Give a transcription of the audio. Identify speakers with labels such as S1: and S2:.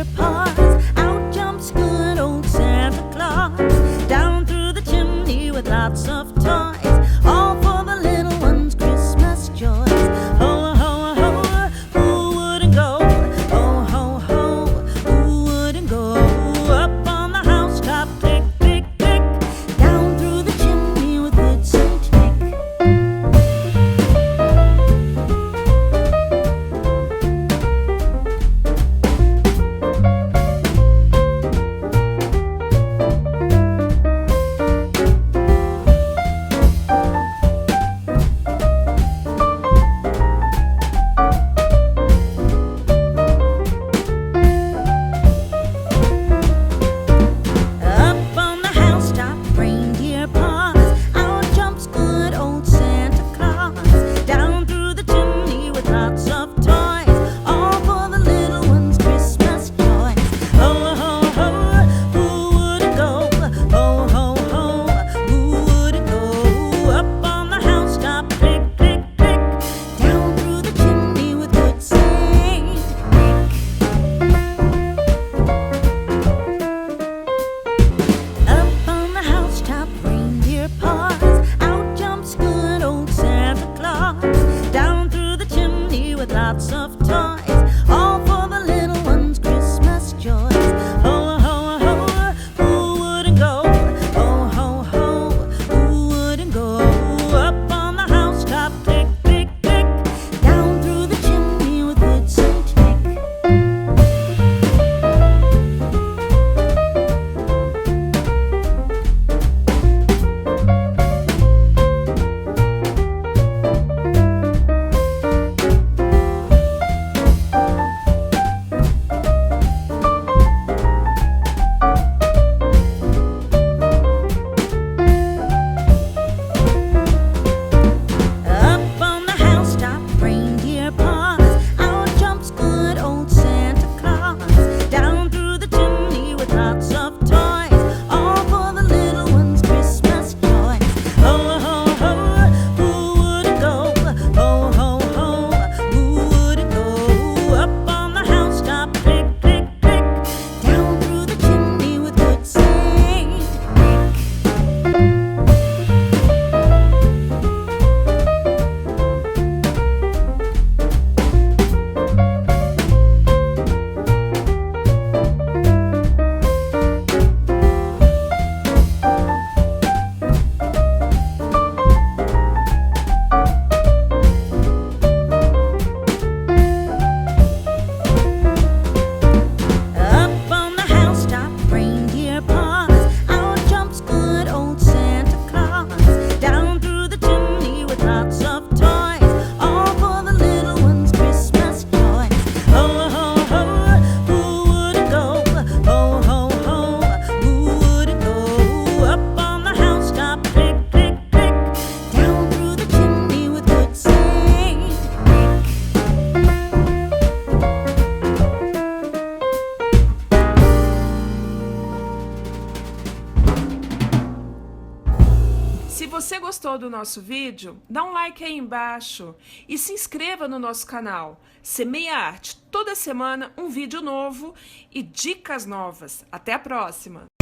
S1: reindeer paws. Out jumps good old Santa Claus, down through the chimney with lots of toys, all for the little ones' Christmas joys. Ho, ho, ho, who wouldn't go? Ho, ho, ho, who wouldn't go? Up on the housetop, click, click, click, down through the chimney with good Saint Nick. Up on the housetop, reindeer paws. Out jumps good old Santa Claus, down through the chimney with lots of toys, all for the little ones' Christmas joys. Ho, ho, ho, who wouldn't go? Ho, ho, ho, who wouldn't go? Up on the housetop, click, click, click, down through the chimney with good Saint Nick. Up on the housetop, reindeer paws. Out jumps good old Santa Claus, down through the chimney with lots of toys, all for the little ones' Christmas joys. Ho, ho, ho, who wouldn't go? Ho, ho, ho, who wouldn't go? Up on the housetop, click, click, click, down through the chimney with good Saint Nick. Up on the housetop, reindeer paws. Out jumps good old Santa Claus, down through the chimney with lots of toys, all for the little ones' Christmas joys. Ho, ho, ho, who wouldn't go? Ho, ho, ho, who wouldn't go? Up on the housetop, click, click, click, down through the chimney with good Saint Nick. Up on the housetop, reindeer paws. Out jumps good old Santa Claus, down through the chimney with lots of toys, all for the little ones' Christmas joys. Ho, ho, ho, who wouldn't go? Ho, ho, ho, who wouldn't go? Up on the housetop, click, click, click, down through the chimney with good Saint Nick.
S2: Se você gostou do nosso vídeo, dá um like aí embaixo e se inscreva no nosso canal. Semeia Arte, toda semana um vídeo novo e dicas novas. Até a próxima!